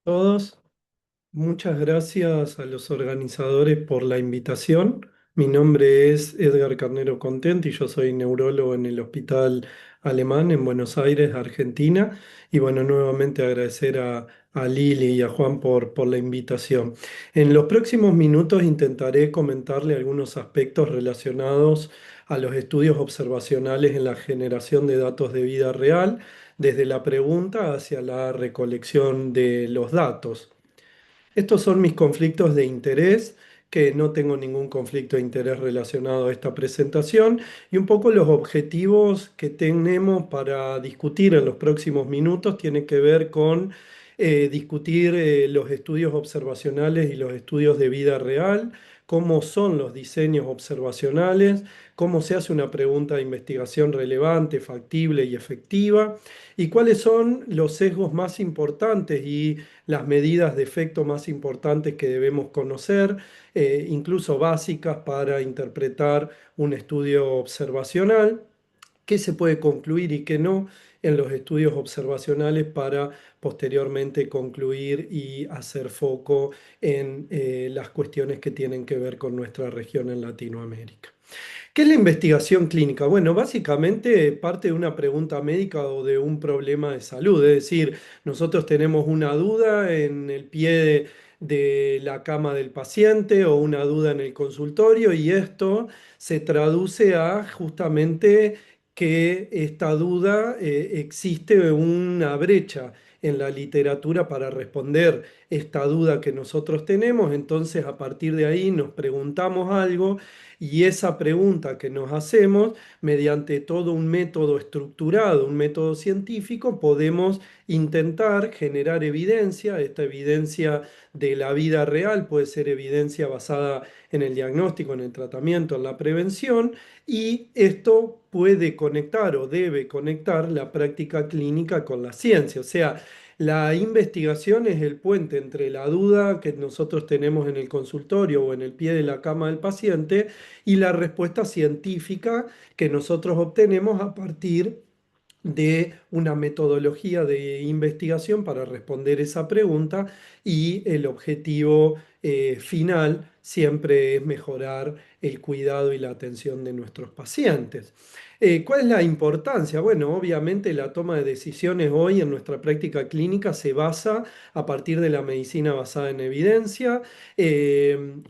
Todos, muchas gracias a los organizadores por la invitación. Mi nombre es Edgar Carnero Content y yo soy neurólogo en el Hospital Alemán en Buenos Aires, Argentina. Y bueno, nuevamente agradecer a Lili y a Juan por la invitación. En los próximos minutos intentaré comentarle algunos aspectos relacionados a los estudios observacionales en la generación de datos de vida real, desde la pregunta hacia la recolección de los datos. Estos son mis conflictos de interés, que no tengo ningún conflicto de interés relacionado a esta presentación, y un poco los objetivos que tenemos para discutir en los próximos minutos tienen que ver con discutir los estudios observacionales y los estudios de vida real, cómo son los diseños observacionales, cómo se hace una pregunta de investigación relevante, factible y efectiva, y cuáles son los sesgos más importantes y las medidas de efecto más importantes que debemos conocer, incluso básicas para interpretar un estudio observacional, qué se puede concluir y qué no en los estudios observacionales para posteriormente concluir y hacer foco en las cuestiones que tienen que ver con nuestra región en Latinoamérica. ¿Qué es la investigación clínica? Bueno, básicamente parte de una pregunta médica o de un problema de salud. Es decir, nosotros tenemos una duda en el pie de la cama del paciente o una duda en el consultorio y esto se traduce a justamente que esta duda existe una brecha en la literatura para responder esta duda que nosotros tenemos. Entonces, a partir de ahí nos preguntamos algo y esa pregunta que nos hacemos, mediante todo un método estructurado, un método científico, podemos intentar generar evidencia. Esta evidencia de la vida real puede ser evidencia basada en el diagnóstico, en el tratamiento, en la prevención, y esto puede conectar o debe conectar la práctica clínica con la ciencia. O sea, la investigación es el puente entre la duda que nosotros tenemos en el consultorio o en el pie de la cama del paciente y la respuesta científica que nosotros obtenemos a partir de una metodología de investigación para responder esa pregunta, y el objetivo final siempre es mejorar el cuidado y la atención de nuestros pacientes. ¿Cuál es la importancia? Bueno, obviamente la toma de decisiones hoy en nuestra práctica clínica se basa a partir de la medicina basada en evidencia.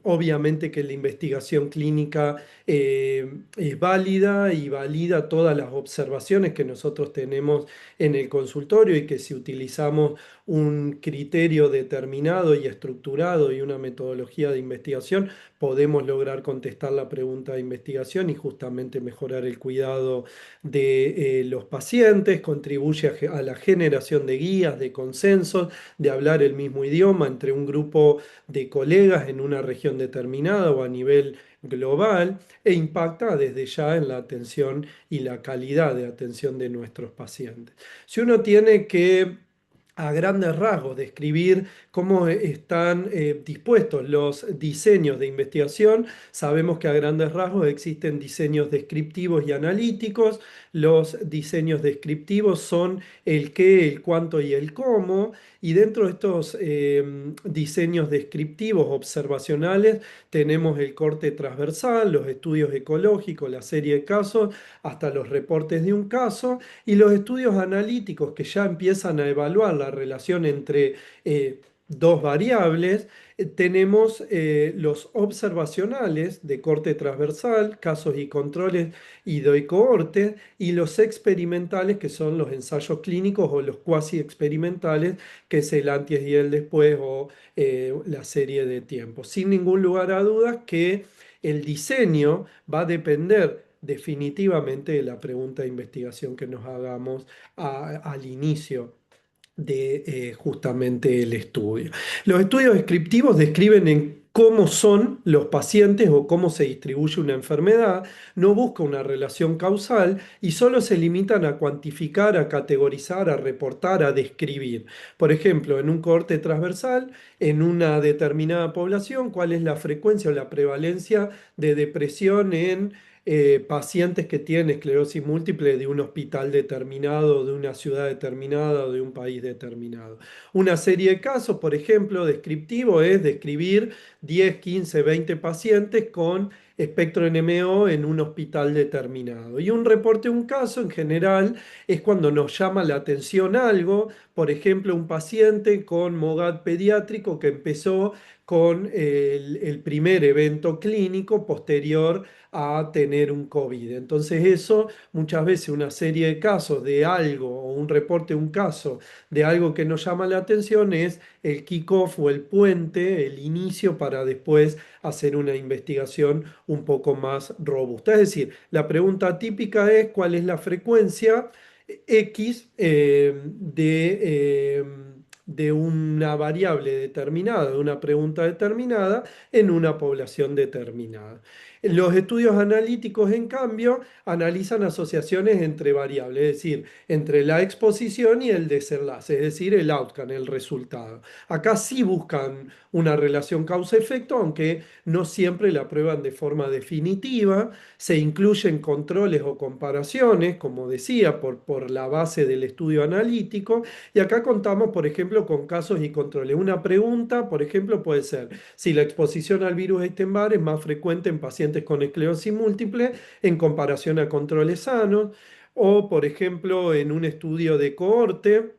Obviamente que la investigación clínica es válida y valida todas las observaciones que nosotros tenemos en el consultorio, y que si utilizamos un criterio determinado y estructurado y una metodología de investigación, podemos lograr contestar la pregunta de investigación y justamente mejorar el cuidado de los pacientes, contribuye a la generación de guías, de consensos, de hablar el mismo idioma entre un grupo de colegas en una región determinada o a nivel global, e impacta desde ya en la atención y la calidad de atención de nuestros pacientes. Si uno tiene que a grandes rasgos describir cómo están dispuestos los diseños de investigación, sabemos que a grandes rasgos existen diseños descriptivos y analíticos. Los diseños descriptivos son el qué, el cuánto y el cómo, y dentro de estos diseños descriptivos observacionales tenemos el corte transversal, los estudios ecológicos, la serie de casos, hasta los reportes de un caso, y los estudios analíticos que ya empiezan a evaluar la relación entre dos variables. Tenemos los observacionales de corte transversal, casos y controles y de cohorte, y los experimentales, que son los ensayos clínicos o los cuasi experimentales, que es el antes y el después o la serie de tiempo. Sin ningún lugar a dudas que el diseño va a depender definitivamente de la pregunta de investigación que nos hagamos al inicio de justamente el estudio. Los estudios descriptivos describen en cómo son los pacientes o cómo se distribuye una enfermedad, no busca una relación causal y solo se limitan a cuantificar, a categorizar, a reportar, a describir. Por ejemplo, en un cohorte transversal, en una determinada población, cuál es la frecuencia o la prevalencia de depresión en pacientes que tienen esclerosis múltiple de un hospital determinado, de una ciudad determinada o de un país determinado. Una serie de casos, por ejemplo, descriptivo es describir 10, 15, 20 pacientes con espectro NMO en un hospital determinado. Y un reporte de un caso en general es cuando nos llama la atención algo, por ejemplo, un paciente con MOGAD pediátrico que empezó con el primer evento clínico posterior a tener un COVID. Entonces eso muchas veces una serie de casos de algo o un reporte de un caso de algo que nos llama la atención es el kickoff o el puente, el inicio para después hacer una investigación un poco más robusta. Es decir, la pregunta típica es cuál es la frecuencia X de una variable determinada, de una pregunta determinada en una población determinada. Los estudios analíticos, en cambio, analizan asociaciones entre variables, es decir, entre la exposición y el desenlace, es decir, el outcome, el resultado. Acá sí buscan una relación causa-efecto, aunque no siempre la prueban de forma definitiva. Se incluyen controles o comparaciones, como decía, por la base del estudio analítico. Y acá contamos, por ejemplo, con casos y controles. Una pregunta, por ejemplo, puede ser si la exposición al virus Epstein-Barr es más frecuente en pacientes con esclerosis múltiple en comparación a controles sanos, o, por ejemplo, en un estudio de cohorte,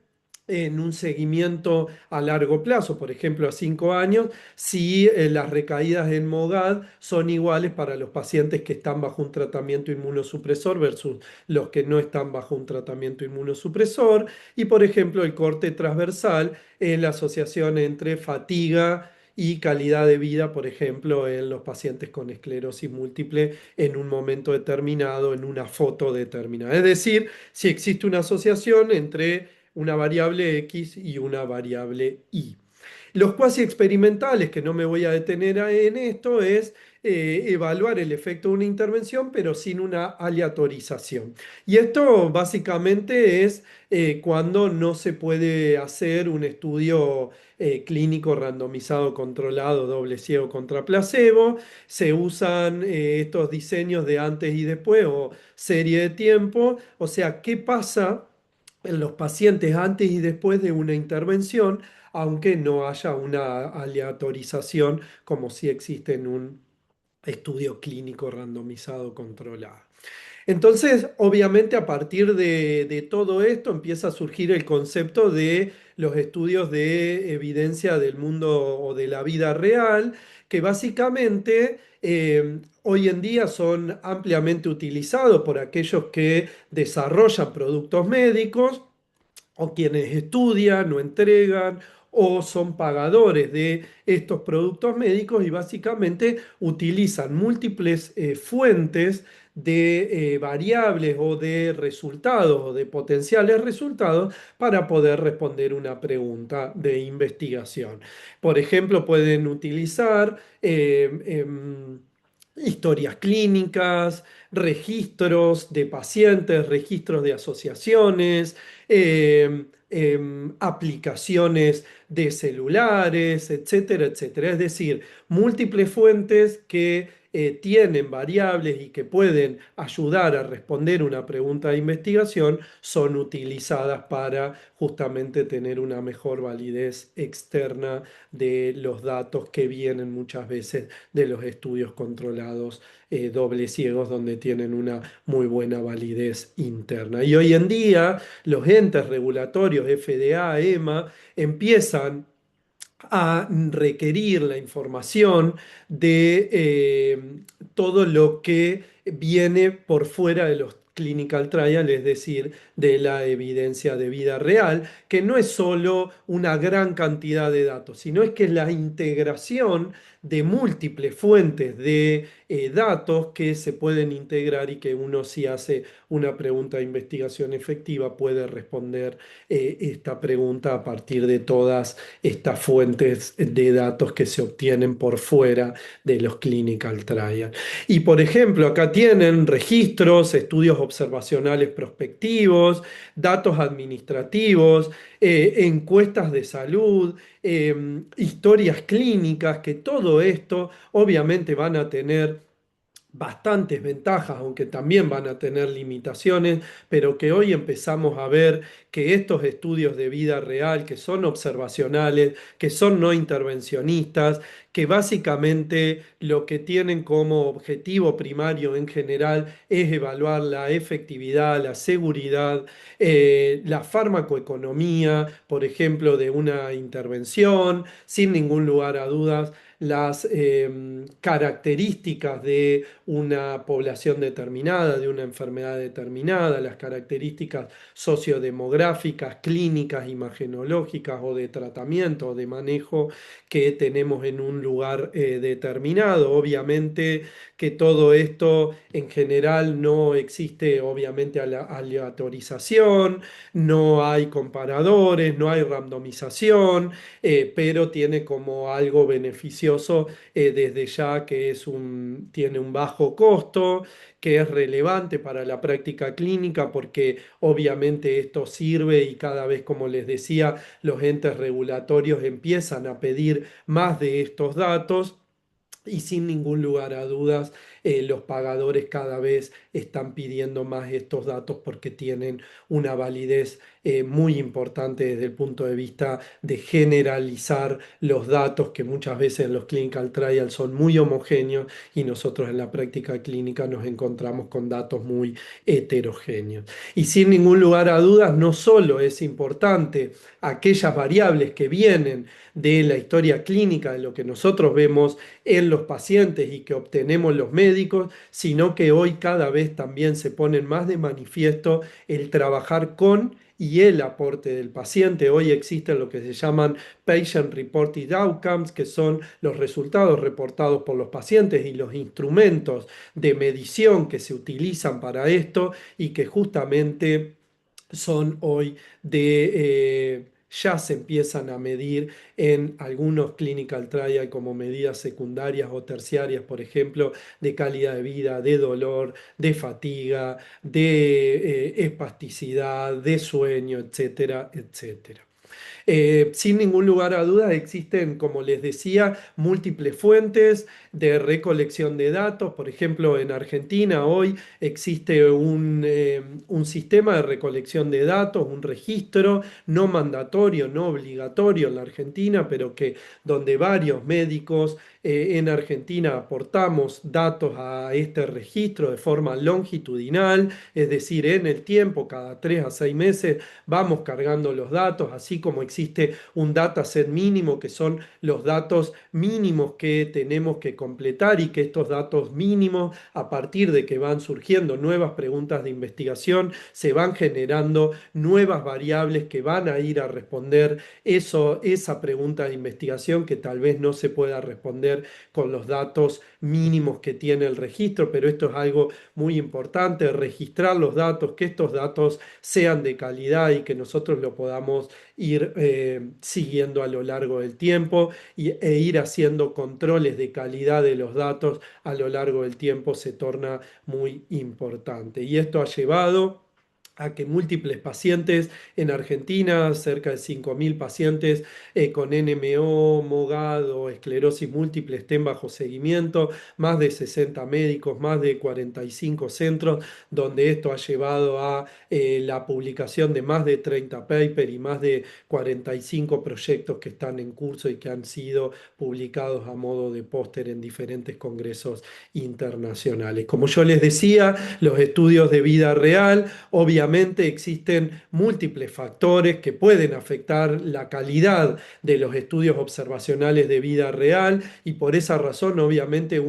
en un seguimiento a largo plazo, por ejemplo, a 5 años, si las recaídas en MOGAD son iguales para los pacientes que están bajo un tratamiento inmunosupresor versus los que no están bajo un tratamiento inmunosupresor, y, por ejemplo, el corte transversal en la asociación entre fatiga y calidad de vida, por ejemplo, en los pacientes con esclerosis múltiple en un momento determinado, en una foto determinada. Es decir, si existe una asociación entre una variable X y una variable Y. Los cuasi experimentales, que no me voy a detener en esto, es evaluar el efecto de una intervención, pero sin una aleatorización. Y esto básicamente es cuando no se puede hacer un estudio clínico randomizado controlado, doble ciego contra placebo. Se usan estos diseños de antes y después o serie de tiempo. O sea, ¿qué pasa en los pacientes antes y después de una intervención, aunque no haya una aleatorización como si existe en un estudio clínico randomizado controlado? Entonces, obviamente, a partir de todo esto empieza a surgir el concepto de los estudios de evidencia del mundo o de la vida real, que básicamente hoy en día son ampliamente utilizados por aquellos que desarrollan productos médicos o quienes estudian o entregan o son pagadores de estos productos médicos y básicamente utilizan múltiples fuentes de variables o de resultados o de potenciales resultados para poder responder una pregunta de investigación. Por ejemplo, pueden utilizar historias clínicas, registros de pacientes, registros de asociaciones, aplicaciones de celulares, etcétera, etcétera. Es decir, múltiples fuentes que tienen variables y que pueden ayudar a responder una pregunta de investigación son utilizadas para justamente tener una mejor validez externa de los datos que vienen muchas veces de los estudios controlados doble ciegos donde tienen una muy buena validez interna. Y hoy en día los entes regulatorios FDA, EMA, empiezan a requerir la información de todo lo que viene por fuera de los clinical trial, es decir, de la evidencia de vida real, que no es solo una gran cantidad de datos, sino es que es la integración de múltiples fuentes de datos que se pueden integrar y que uno, si hace una pregunta de investigación efectiva, puede responder esta pregunta a partir de todas estas fuentes de datos que se obtienen por fuera de los clinical trials. Y, por ejemplo, acá tienen registros, estudios observacionales prospectivos, datos administrativos, encuestas de salud, historias clínicas, que todo esto obviamente van a tener bastantes ventajas, aunque también van a tener limitaciones, pero que hoy empezamos a ver que estos estudios de vida real, que son observacionales, que son no intervencionistas, que básicamente lo que tienen como objetivo primario en general es evaluar la efectividad, la seguridad, la farmacoeconomía, por ejemplo, de una intervención, sin ningún lugar a dudas las características de una población determinada, de una enfermedad determinada, las características sociodemográficas, clínicas, imagenológicas o de tratamiento o de manejo que tenemos en un lugar determinado. Obviamente que todo esto en general no existe, obviamente, aleatorización, no hay comparadores, no hay randomización, pero tiene como algo beneficioso desde ya que tiene un bajo costo, que es relevante para la práctica clínica porque obviamente esto sirve y cada vez, como les decía, los entes regulatorios empiezan a pedir más de estos datos. Y sin ningún lugar a dudas, los pagadores cada vez están pidiendo más estos datos porque tienen una validez muy importante desde el punto de vista de generalizar los datos que muchas veces en los clinical trials son muy homogéneos y nosotros en la práctica clínica nos encontramos con datos muy heterogéneos. Y sin ningún lugar a dudas, no solo es importante aquellas variables que vienen de la historia clínica, de lo que nosotros vemos en los pacientes y que obtenemos los médicos, sino que hoy cada vez también se ponen más de manifiesto el trabajar con y el aporte del paciente. Hoy existen lo que se llaman Patient Reported Outcomes, que son los resultados reportados por los pacientes y los instrumentos de medición que se utilizan para esto y que justamente son hoy ya se empiezan a medir en algunos clinical trials como medidas secundarias o terciarias, por ejemplo, de calidad de vida, de dolor, de fatiga, de espasticidad, de sueño, etcétera, etcétera. Sin ningún lugar a dudas existen, como les decía, múltiples fuentes de recolección de datos. Por ejemplo, en Argentina hoy existe un sistema de recolección de datos, un registro no mandatorio, no obligatorio en la Argentina, pero que donde varios médicos en Argentina aportamos datos a este registro de forma longitudinal, es decir, en el tiempo, cada 3 a 6 meses vamos cargando los datos, así como existe un dataset mínimo, que son los datos mínimos que tenemos que completar y que estos datos mínimos, a partir de que van surgiendo nuevas preguntas de investigación, se van generando nuevas variables que van a ir a responder esa pregunta de investigación que tal vez no se pueda responder con los datos mínimos que tiene el registro, pero esto es algo muy importante, registrar los datos, que estos datos sean de calidad y que nosotros lo podamos ir siguiendo a lo largo del tiempo e ir haciendo controles de calidad de los datos a lo largo del tiempo se torna muy importante. Y esto ha llevado a que múltiples pacientes en Argentina, cerca de 5.000 pacientes con NMO, MOGAD o esclerosis múltiple estén bajo seguimiento, más de 60 médicos, más de 45 centros, donde esto ha llevado a la publicación de más de 30 papers y más de 45 proyectos que están en curso y que han sido publicados a modo de póster en diferentes congresos internacionales. Como yo les decía, los estudios de vida real, obviamente existen múltiples factores que pueden afectar la calidad de los estudios observacionales de vida real y por esa razón obviamente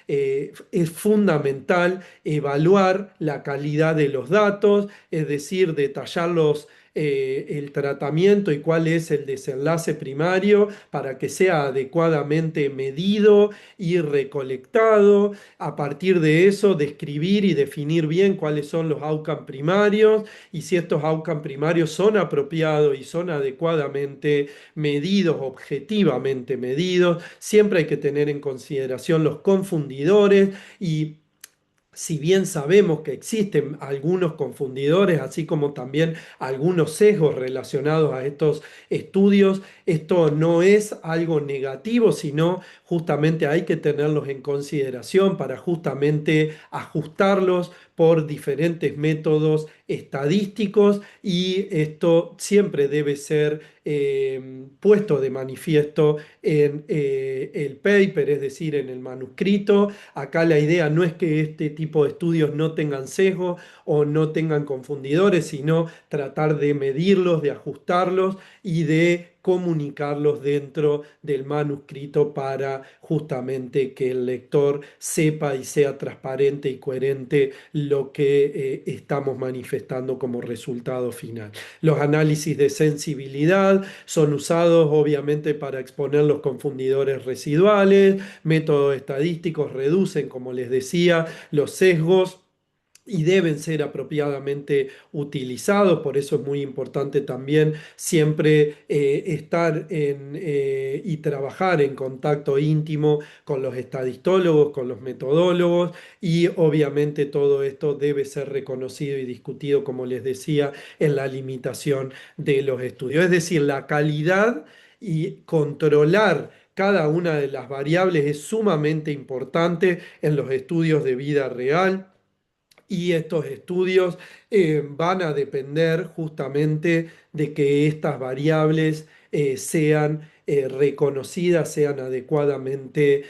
es fundamental evaluar la calidad de los datos, es decir, detallarlos el tratamiento y cuál es el desenlace primario para que sea adecuadamente medido y recolectado. A partir de eso, describir y definir bien cuáles son los outcomes primarios y si estos outcomes primarios son apropiados y son adecuadamente medidos, objetivamente medidos. Siempre hay que tener en consideración los confundidores y si bien sabemos que existen algunos confundidores, así como también algunos sesgos relacionados a estos estudios, esto no es algo negativo, sino justamente hay que tenerlos en consideración para justamente ajustarlos por diferentes métodos estadísticos, y esto siempre debe ser puesto de manifiesto en el paper, es decir, en el manuscrito. Acá la idea no es que este tipo de estudios no tengan sesgo o no tengan confundidores, sino tratar de medirlos, de ajustarlos y de comunicarlos dentro del manuscrito para justamente que el lector sepa y sea transparente y coherente lo que estamos manifestando como resultado final. Los análisis de sensibilidad son usados obviamente para exponer los confundidores residuales. Métodos estadísticos reducen, como les decía, los sesgos y deben ser apropiadamente utilizados. Por eso es muy importante también siempre estar y trabajar en contacto íntimo con los estadistólogos, con los metodólogos, y obviamente todo esto debe ser reconocido y discutido, como les decía, en la limitación de los estudios. Es decir, la calidad y controlar cada una de las variables es sumamente importante en los estudios de vida real, y estos estudios van a depender justamente de que estas variables sean reconocidas, sean adecuadamente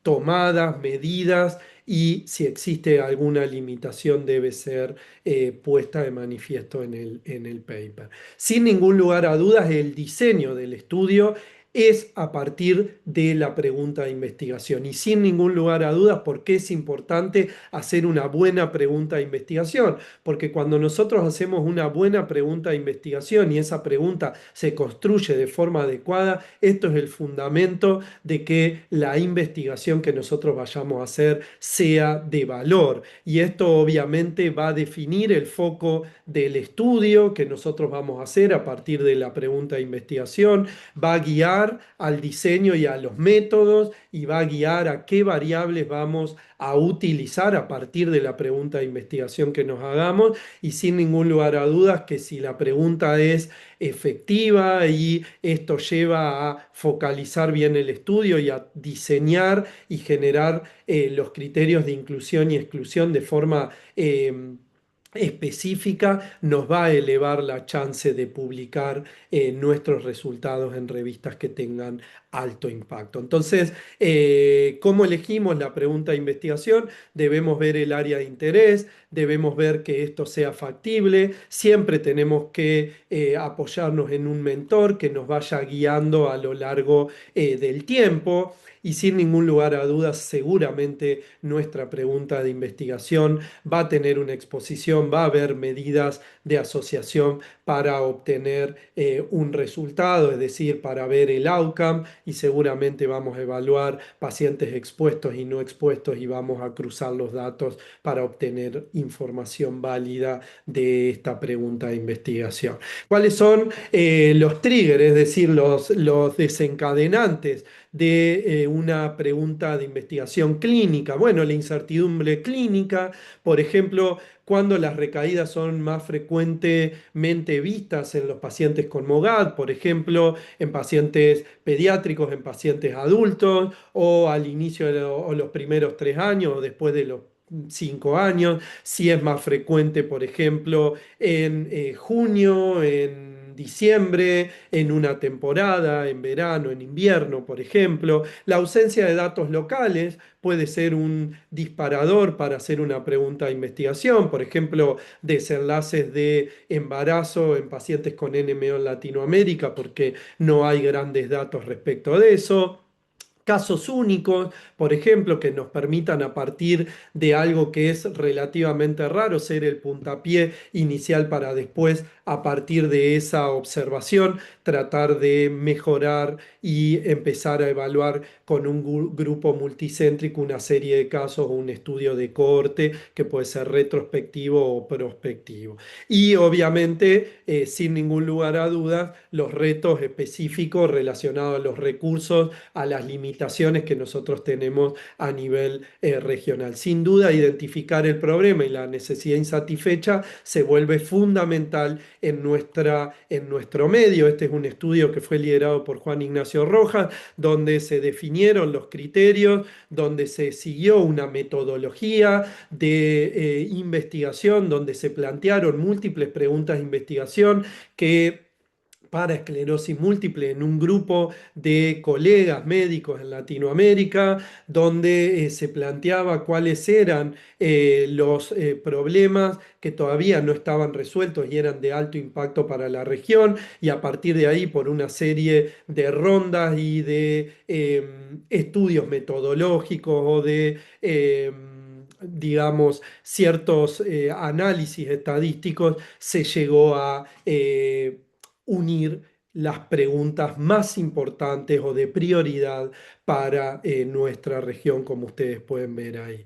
tomadas, medidas, y si existe alguna limitación debe ser puesta de manifiesto en el paper. Sin ningún lugar a dudas, el diseño del estudio es a partir de la pregunta de investigación, y sin ningún lugar a dudas, ¿por qué es importante hacer una buena pregunta de investigación? Porque cuando nosotros hacemos una buena pregunta de investigación y esa pregunta se construye de forma adecuada, esto es el fundamento de que la investigación que nosotros vayamos a hacer sea de valor. Y esto obviamente va a definir el foco del estudio que nosotros vamos a hacer a partir de la pregunta de investigación, va a guiar al diseño y a los métodos, y va a guiar a qué variables vamos a utilizar a partir de la pregunta de investigación que nos hagamos. Y sin ningún lugar a dudas que si la pregunta es efectiva y esto lleva a focalizar bien el estudio y a diseñar y generar los criterios de inclusión y exclusión de forma específica, nos va a elevar la chance de publicar nuestros resultados en revistas que tengan alto impacto. Entonces, ¿cómo elegimos la pregunta de investigación? Debemos ver el área de interés, debemos ver que esto sea factible, siempre tenemos que apoyarnos en un mentor que nos vaya guiando a lo largo del tiempo. Y sin ningún lugar a dudas, seguramente nuestra pregunta de investigación va a tener una exposición, va a haber medidas de asociación para obtener un resultado, es decir, para ver el outcome, y seguramente vamos a evaluar pacientes expuestos y no expuestos y vamos a cruzar los datos para obtener información válida de esta pregunta de investigación. ¿Cuáles son los triggers, es decir, los desencadenantes de una pregunta de investigación clínica? Bueno, la incertidumbre clínica, por ejemplo, cuando las recaídas son más frecuentemente vistas en los pacientes con MOGAD, por ejemplo, en pacientes pediátricos, en pacientes adultos, o al inicio o los primeros 3 años, o después de los 5 años, si es más frecuente, por ejemplo, en junio, en diciembre, en una temporada, en verano, en invierno, por ejemplo. La ausencia de datos locales puede ser un disparador para hacer una pregunta de investigación, por ejemplo, desenlaces de embarazo en pacientes con NMO en Latinoamérica, porque no hay grandes datos respecto de eso. Casos únicos, por ejemplo, que nos permitan a partir de algo que es relativamente raro ser el puntapié inicial para después, a partir de esa observación, tratar de mejorar y empezar a evaluar con un grupo multicéntrico una serie de casos o un estudio de cohorte que puede ser retrospectivo o prospectivo. Y obviamente, sin ningún lugar a dudas, los retos específicos relacionados a los recursos, a las limitaciones limitaciones que nosotros tenemos a nivel regional. Sin duda, identificar el problema y la necesidad insatisfecha se vuelve fundamental en nuestro medio. Este es un estudio que fue liderado por Juan Ignacio Rojas, donde se definieron los criterios, donde se siguió una metodología de investigación, donde se plantearon múltiples preguntas de investigación que para esclerosis múltiple en un grupo de colegas médicos en Latinoamérica, donde se planteaba cuáles eran los problemas que todavía no estaban resueltos y eran de alto impacto para la región, y a partir de ahí, por una serie de rondas y de estudios metodológicos o de digamos, ciertos análisis estadísticos, se llegó a unir las preguntas más importantes o de prioridad para nuestra región, como ustedes pueden ver ahí.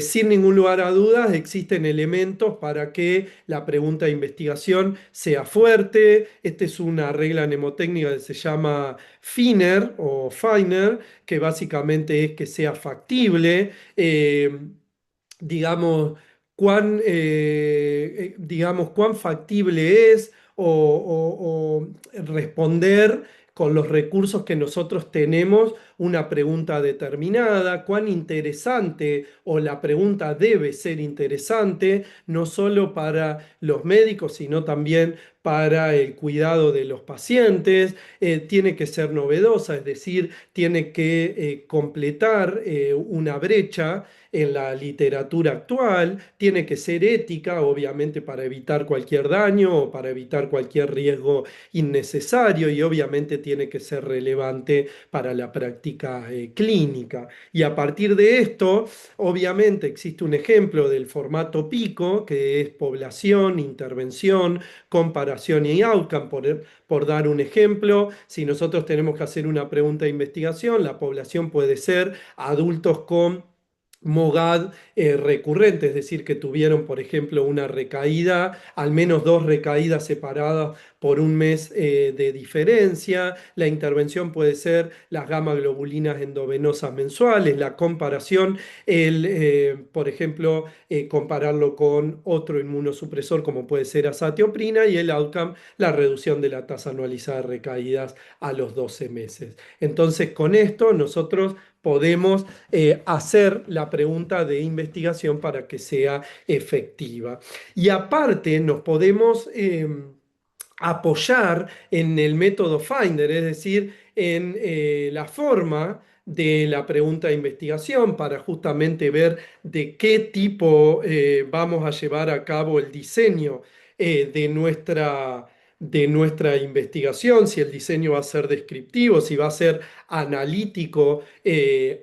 Sin ningún lugar a dudas, existen elementos para que la pregunta de investigación sea fuerte. Esta es una regla mnemotécnica que se llama FINER o FINER, que básicamente es que sea factible. Digamos, digamos, cuán factible es o responder con los recursos que nosotros tenemos una pregunta determinada, cuán interesante o la pregunta debe ser interesante, no solo para los médicos, sino también para el cuidado de los pacientes. Tiene que ser novedosa, es decir, tiene que completar una brecha en la literatura actual, tiene que ser ética, obviamente, para evitar cualquier daño o para evitar cualquier riesgo innecesario, y obviamente tiene que ser relevante para la práctica clínica. Y a partir de esto, obviamente existe un ejemplo del formato PICO, que es población, intervención, comparación y outcome. Por dar un ejemplo, si nosotros tenemos que hacer una pregunta de investigación, la población puede ser adultos con MOGAD recurrente, es decir, que tuvieron, por ejemplo, una recaída, al menos dos recaídas separadas por un mes de diferencia. La intervención puede ser las gamma globulinas endovenosas mensuales, la comparación, por ejemplo, compararlo con otro inmunosupresor como puede ser azatioprina, y el outcome, la reducción de la tasa anualizada de recaídas a los 12 meses. Entonces, con esto nosotros podemos hacer la pregunta de investigación para que sea efectiva. Y aparte nos podemos apoyar en el método Finder, es decir, en la forma de la pregunta de investigación, para justamente ver de qué tipo vamos a llevar a cabo el diseño de nuestra investigación, si el diseño va a ser descriptivo, si va a ser analítico,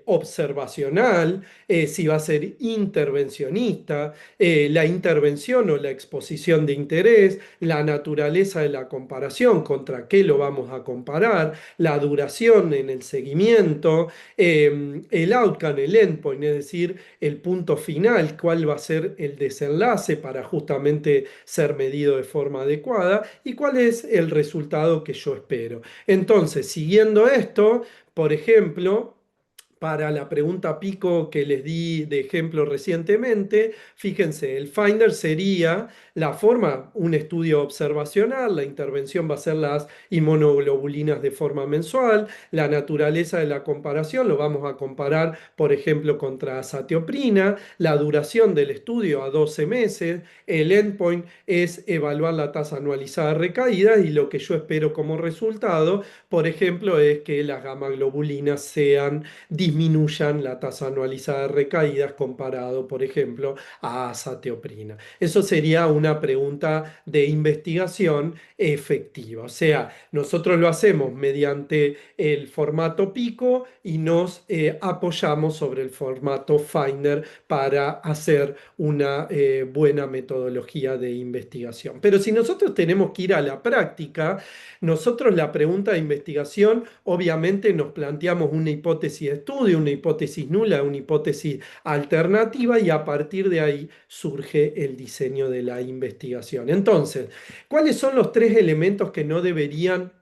observacional, si va a ser intervencionista, la intervención o la exposición de interés, la naturaleza de la comparación, contra qué lo vamos a comparar, la duración en el seguimiento, el outcome, el endpoint, es decir, el punto final, cuál va a ser el desenlace para justamente ser medido de forma adecuada y cuál es el resultado que yo espero. Entonces, siguiendo esto, por ejemplo, para la pregunta pico que les di de ejemplo recientemente, fíjense, el Finder sería la forma, un estudio observacional, la intervención va a ser las inmunoglobulinas de forma mensual, la naturaleza de la comparación, lo vamos a comparar, por ejemplo, contra azatioprina, la duración del estudio a 12 meses, el endpoint es evaluar la tasa anualizada de recaídas, y lo que yo espero como resultado, por ejemplo, es que las gamma globulinas disminuyan la tasa anualizada de recaídas comparado, por ejemplo, a azatioprina. Eso sería una pregunta de investigación efectiva. O sea, nosotros lo hacemos mediante el formato PICO y nos apoyamos sobre el formato Finder para hacer una buena metodología de investigación. Pero si nosotros tenemos que ir a la práctica, nosotros la pregunta de investigación, obviamente nos planteamos una hipótesis de estudio, una hipótesis nula, una hipótesis alternativa, y a partir de ahí surge el diseño de la investigación. Entonces, ¿cuáles son los tres elementos que no deberían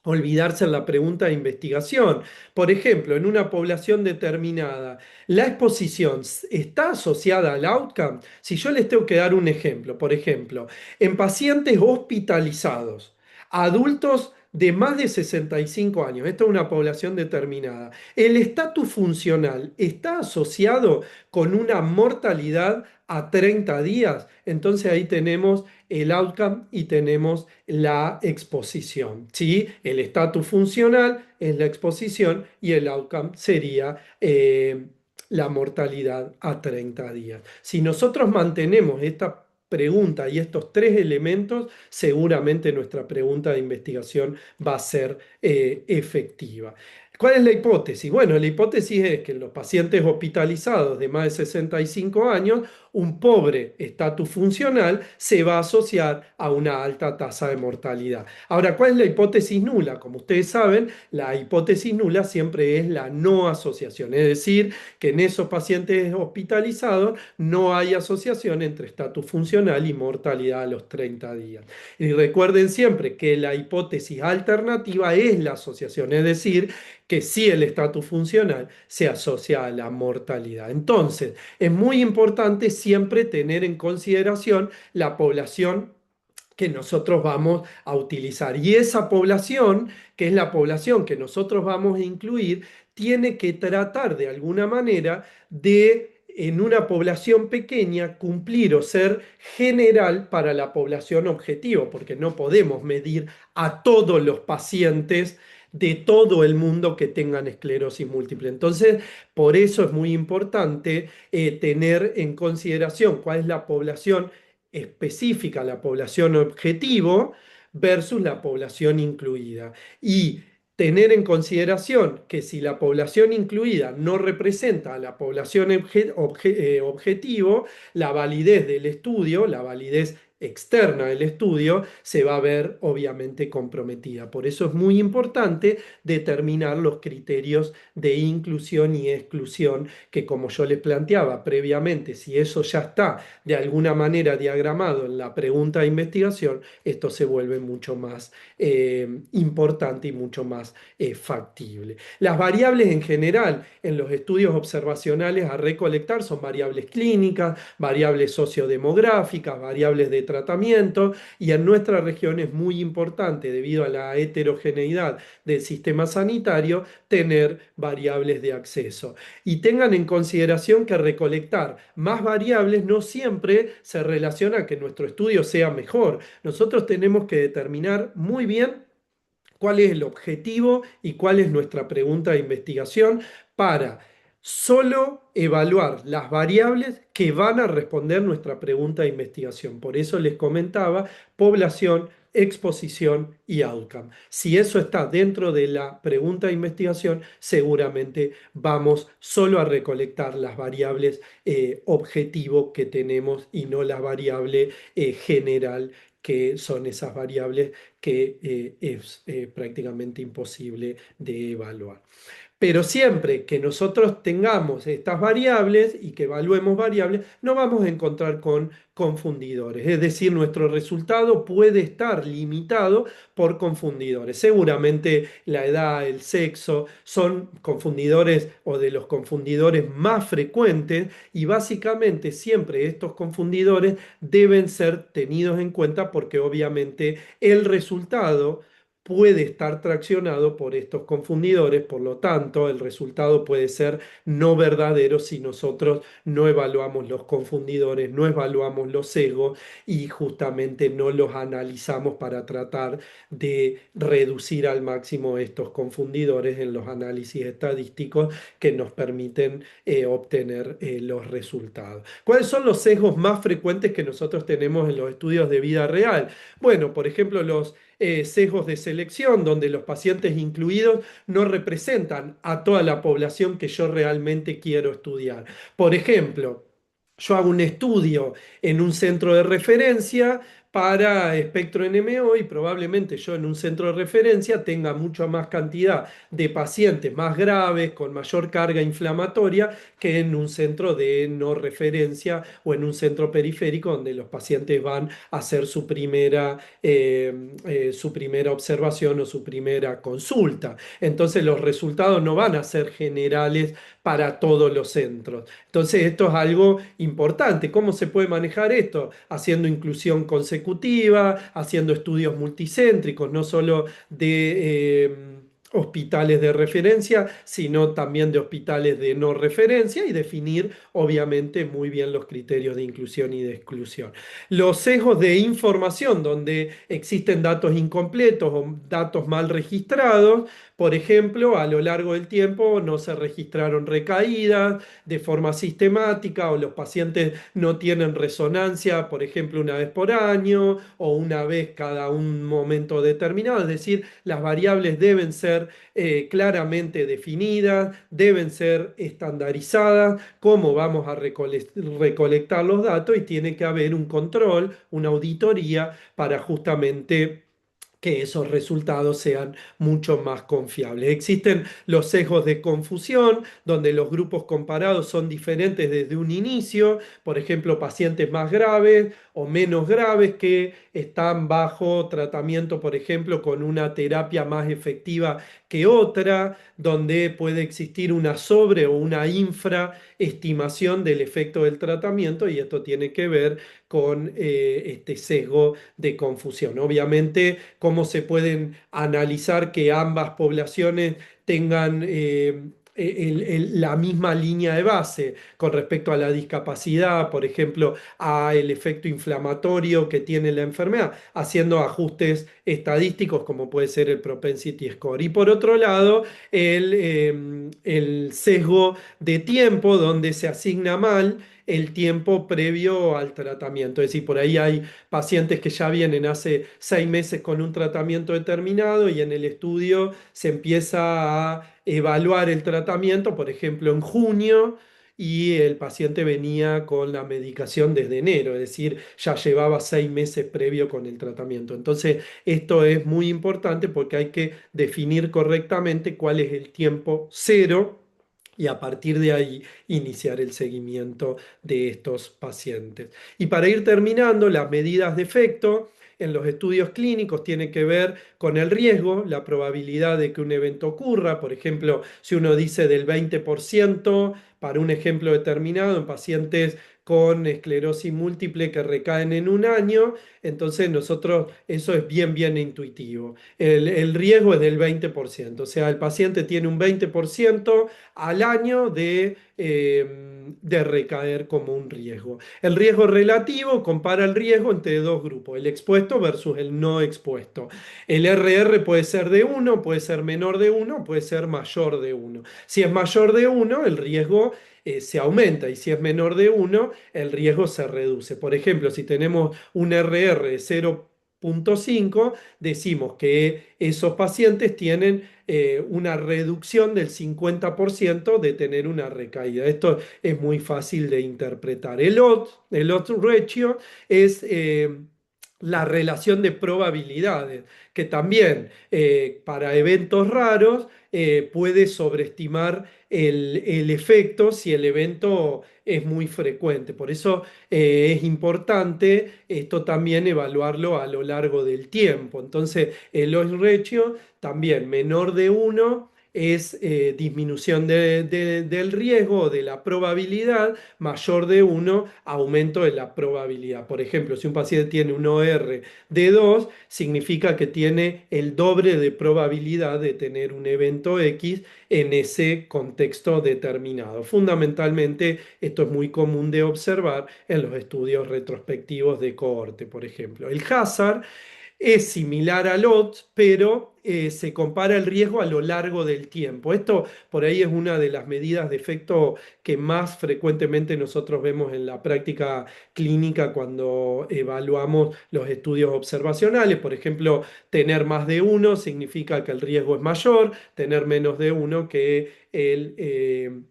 olvidarse en la pregunta de investigación. Por ejemplo, en una población determinada, ¿la exposición está asociada al outcome? Si yo les tengo que dar un ejemplo, por ejemplo, en pacientes hospitalizados, adultos de más de 65 años, esta es una población determinada, ¿el estatus funcional está asociado con una mortalidad a 30 días? Entonces ahí tenemos el outcome y tenemos la exposición, ¿sí? El estatus funcional es la exposición y el outcome sería la mortalidad a 30 días. Si nosotros mantenemos esta pregunta y estos tres elementos, seguramente nuestra pregunta de investigación va a ser efectiva. ¿Cuál es la hipótesis? Bueno, la hipótesis es que en los pacientes hospitalizados de más de 65 años, un pobre estatus funcional se va a asociar a una alta tasa de mortalidad. Ahora, ¿cuál es la hipótesis nula? Como ustedes saben, la hipótesis nula siempre es la no asociación, es decir, que en esos pacientes hospitalizados no hay asociación entre estatus funcional y mortalidad a los 30 días. Y recuerden siempre que la hipótesis alternativa es la asociación, es decir, que sí el estatus funcional se asocia a la mortalidad. Entonces, es muy importante siempre tener en consideración la población que nosotros vamos a utilizar. Y esa población, que es la población que nosotros vamos a incluir, tiene que tratar de alguna manera de, en una población pequeña, cumplir o ser general para la población objetivo, porque no podemos medir a todos los pacientes de todo el mundo que tengan esclerosis múltiple. Entonces, por eso es muy importante tener en consideración cuál es la población específica, la población objetivo versus la población incluida. Y tener en consideración que si la población incluida no representa a la población objetivo, la validez del estudio, la validez externa del estudio, se va a ver obviamente comprometida. Por eso es muy importante determinar los criterios de inclusión y exclusión, que como yo les planteaba previamente, si eso ya está de alguna manera diagramado en la pregunta de investigación, esto se vuelve mucho más importante y mucho más factible. Las variables en general en los estudios observacionales a recolectar son variables clínicas, variables sociodemográficas, variables de tratamiento, y en nuestra región es muy importante, debido a la heterogeneidad del sistema sanitario, tener variables de acceso. Y tengan en consideración que recolectar más variables no siempre se relaciona a que nuestro estudio sea mejor. Nosotros tenemos que determinar muy bien cuál es el objetivo y cuál es nuestra pregunta de investigación para solo evaluar las variables que van a responder nuestra pregunta de investigación. Por eso les comentaba población, exposición y outcome. Si eso está dentro de la pregunta de investigación, seguramente vamos solo a recolectar las variables objetivo que tenemos y no la variable general, que son esas variables que es prácticamente imposible de evaluar. Pero siempre que nosotros tengamos estas variables y que evaluemos variables, no vamos a encontrar con confundidores. Es decir, nuestro resultado puede estar limitado por confundidores. Seguramente la edad, el sexo son confundidores o de los confundidores más frecuentes, y básicamente siempre estos confundidores deben ser tenidos en cuenta porque obviamente el resultado puede estar traccionado por estos confundidores. Por lo tanto, el resultado puede ser no verdadero si nosotros no evaluamos los confundidores, no evaluamos los sesgos y justamente no los analizamos para tratar de reducir al máximo estos confundidores en los análisis estadísticos que nos permiten obtener los resultados. ¿Cuáles son los sesgos más frecuentes que nosotros tenemos en los estudios de vida real? Bueno, por ejemplo, los sesgos de selección, donde los pacientes incluidos no representan a toda la población que yo realmente quiero estudiar. Por ejemplo, yo hago un estudio en un centro de referencia, para espectro NMO y probablemente yo en un centro de referencia tenga mucha más cantidad de pacientes más graves, con mayor carga inflamatoria, que en un centro de no referencia o en un centro periférico donde los pacientes van a hacer su primera observación o su primera consulta. Entonces los resultados no van a ser generales para todos los centros. Entonces esto es algo importante. ¿Cómo se puede manejar esto? Haciendo inclusión consecutiva, haciendo estudios multicéntricos, no solo de hospitales de referencia, sino también de hospitales de no referencia y definir obviamente muy bien los criterios de inclusión y de exclusión. Los sesgos de información, donde existen datos incompletos o datos mal registrados, por ejemplo, a lo largo del tiempo no se registraron recaídas de forma sistemática o los pacientes no tienen resonancia, por ejemplo, una vez por año o una vez cada un momento determinado. Es decir, las variables deben ser claramente definidas, deben ser estandarizadas, cómo vamos a recolectar los datos y tiene que haber un control, una auditoría para justamente que esos resultados sean mucho más confiables. Existen los sesgos de confusión, donde los grupos comparados son diferentes desde un inicio, por ejemplo, pacientes más graves o menos graves que están bajo tratamiento, por ejemplo, con una terapia más efectiva que otra, donde puede existir una sobre o una infraestimación del efecto del tratamiento y esto tiene que ver con este sesgo de confusión. Obviamente, cómo se pueden analizar que ambas poblaciones tengan la misma línea de base con respecto a la discapacidad, por ejemplo, a el efecto inflamatorio que tiene la enfermedad, haciendo ajustes estadísticos como puede ser el propensity score. Y por otro lado, el sesgo de tiempo, donde se asigna mal el tiempo previo al tratamiento. Es decir, por ahí hay pacientes que ya vienen hace 6 meses con un tratamiento determinado y en el estudio se empieza a evaluar el tratamiento, por ejemplo, en junio. Y el paciente venía con la medicación desde enero, es decir, ya llevaba 6 meses previo con el tratamiento. Entonces, esto es muy importante porque hay que definir correctamente cuál es el tiempo cero y a partir de ahí iniciar el seguimiento de estos pacientes. Y para ir terminando, las medidas de efecto en los estudios clínicos tienen que ver con el riesgo, la probabilidad de que un evento ocurra. Por ejemplo, si uno dice del 20% para un ejemplo determinado en pacientes con esclerosis múltiple que recaen en un año, entonces nosotros eso es bien, bien intuitivo. El riesgo es del 20%, o sea, el paciente tiene un 20% al año de recaer como un riesgo. El riesgo relativo compara el riesgo entre dos grupos, el expuesto versus el no expuesto. El RR puede ser de uno, puede ser menor de uno, puede ser mayor de uno. Si es mayor de uno, el riesgo se aumenta y si es menor de uno, el riesgo se reduce. Por ejemplo, si tenemos un RR de 0,5, decimos que esos pacientes tienen una reducción del 50% de tener una recaída. Esto es muy fácil de interpretar. El odds ratio es la relación de probabilidades, que también para eventos raros puede sobreestimar el efecto si el evento es muy frecuente. Por eso es importante esto también evaluarlo a lo largo del tiempo. Entonces, el odds ratio también menor de uno es disminución del riesgo, de la probabilidad, mayor de uno aumento de la probabilidad. Por ejemplo, si un paciente tiene un OR de 2 significa que tiene el doble de probabilidad de tener un evento X en ese contexto determinado. Fundamentalmente, esto es muy común de observar en los estudios retrospectivos de cohorte, por ejemplo. El hazard es similar al odds, pero se compara el riesgo a lo largo del tiempo. Esto por ahí es una de las medidas de efecto que más frecuentemente nosotros vemos en la práctica clínica cuando evaluamos los estudios observacionales. Por ejemplo, tener más de uno significa que el riesgo es mayor, tener menos de uno que el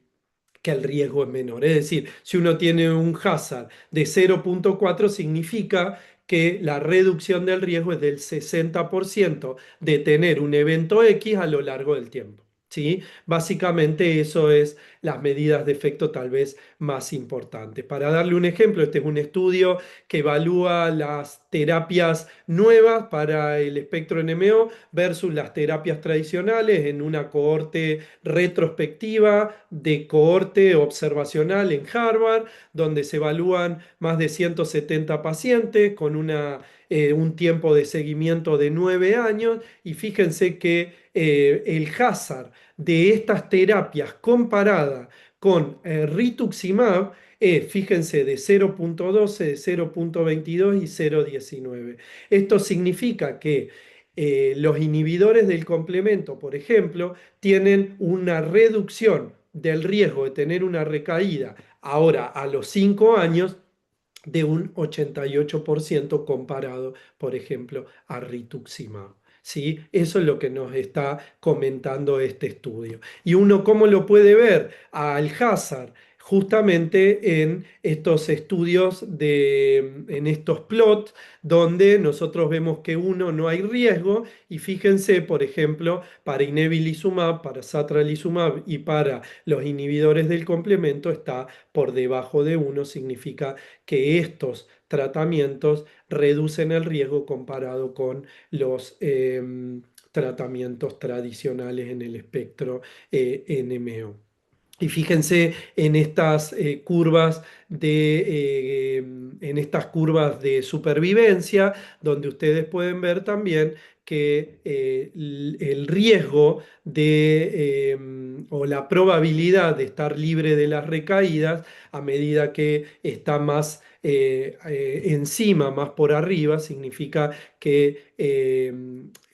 riesgo es menor. Es decir, si uno tiene un hazard de 0,4 significa que la reducción del riesgo es del 60% de tener un evento X a lo largo del tiempo. ¿Sí? Básicamente eso es las medidas de efecto tal vez más importantes. Para darle un ejemplo, este es un estudio que evalúa las terapias nuevas para el espectro NMO versus las terapias tradicionales en una cohorte retrospectiva de cohorte observacional en Harvard, donde se evalúan más de 170 pacientes con un tiempo de seguimiento de 9 años y fíjense que el hazard de estas terapias comparada con rituximab es, fíjense, de 0,12, de 0,22 y 0,19. Esto significa que los inhibidores del complemento, por ejemplo, tienen una reducción del riesgo de tener una recaída ahora a los 5 años de un 88% comparado, por ejemplo, a rituximab. ¿Sí? Eso es lo que nos está comentando este estudio. ¿Y uno cómo lo puede ver? Al hazard, justamente en estos estudios en estos plots, donde nosotros vemos que uno no hay riesgo, y fíjense, por ejemplo, para inebilizumab, para satralizumab y para los inhibidores del complemento está por debajo de uno, significa que estos tratamientos reducen el riesgo comparado con los tratamientos tradicionales en el espectro NMO. Y fíjense en estas en estas curvas de supervivencia, donde ustedes pueden ver también que el riesgo o la probabilidad de estar libre de las recaídas a medida que está más encima, más por arriba, significa que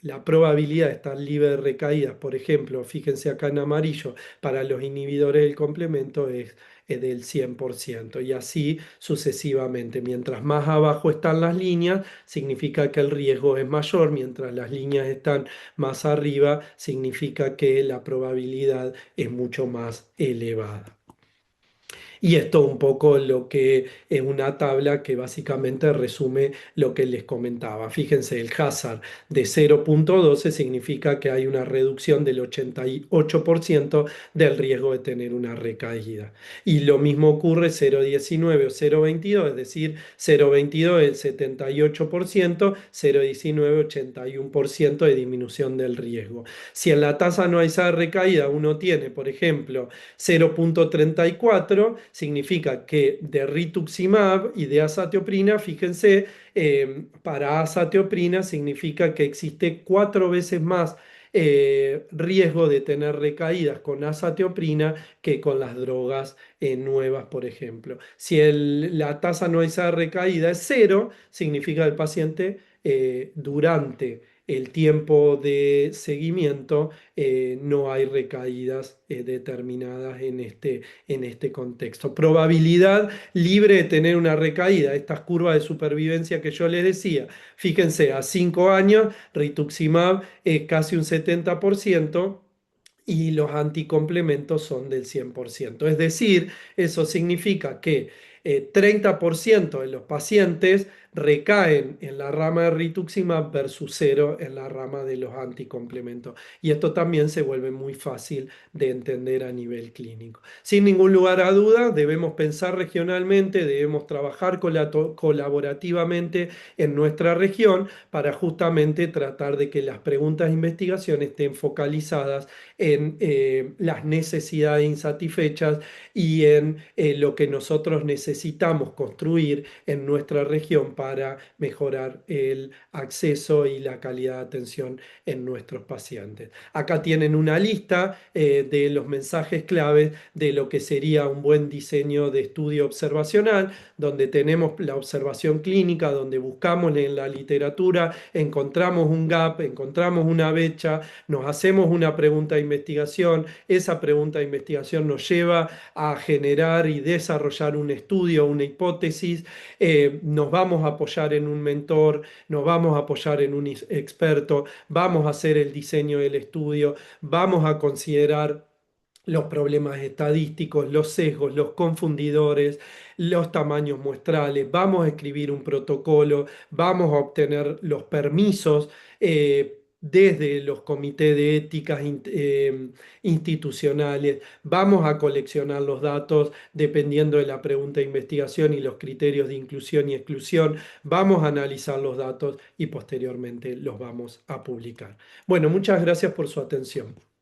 la probabilidad de estar libre de recaídas, por ejemplo, fíjense acá en amarillo, para los inhibidores del complemento es del 100% y así sucesivamente. Mientras más abajo están las líneas, significa que el riesgo es mayor, mientras las líneas están más arriba, significa que la probabilidad es mucho más elevada. Y esto un poco lo que es una tabla que básicamente resume lo que les comentaba. Fíjense, el hazard de 0,12 significa que hay una reducción del 88% del riesgo de tener una recaída. Y lo mismo ocurre 0,19 o 0,22, es decir, 0,22 el 78%, 0,19 81% de disminución del riesgo. Si en la tasa no hay esa recaída, uno tiene, por ejemplo, 0,34, significa que de rituximab y de azatioprina, fíjense, para azatioprina significa que existe 4 veces más riesgo de tener recaídas con azatioprina que con las drogas nuevas, por ejemplo. Si la tasa no es esa recaída es cero, significa que el paciente durante el tiempo de seguimiento no hay recaídas determinadas en este contexto. Probabilidad libre de tener una recaída, estas curvas de supervivencia que yo les decía, fíjense, a 5 años, rituximab es casi un 70% y los anticomplementos son del 100%. Es decir, eso significa que 30% de los pacientes recaen en la rama de rituximab versus cero en la rama de los anticomplementos. Y esto también se vuelve muy fácil de entender a nivel clínico. Sin ningún lugar a duda, debemos pensar regionalmente, debemos trabajar colaborativamente en nuestra región para justamente tratar de que las preguntas de investigación estén focalizadas en las necesidades insatisfechas y en lo que nosotros necesitamos construir en nuestra región para mejorar el acceso y la calidad de atención en nuestros pacientes. Acá tienen una lista de los mensajes claves de lo que sería un buen diseño de estudio observacional, donde tenemos la observación clínica, donde buscamos en la literatura, encontramos un gap, encontramos una brecha, nos hacemos una pregunta de investigación, esa pregunta de investigación nos lleva a generar y desarrollar un estudio, una hipótesis, nos vamos a apoyar en un mentor, nos vamos a apoyar en un experto, vamos a hacer el diseño del estudio, vamos a considerar los problemas estadísticos, los sesgos, los confundidores, los tamaños muestrales, vamos a escribir un protocolo, vamos a obtener los permisos desde los comités de éticas institucionales, vamos a coleccionar los datos dependiendo de la pregunta de investigación y los criterios de inclusión y exclusión, vamos a analizar los datos y posteriormente los vamos a publicar. Bueno, muchas gracias por su atención.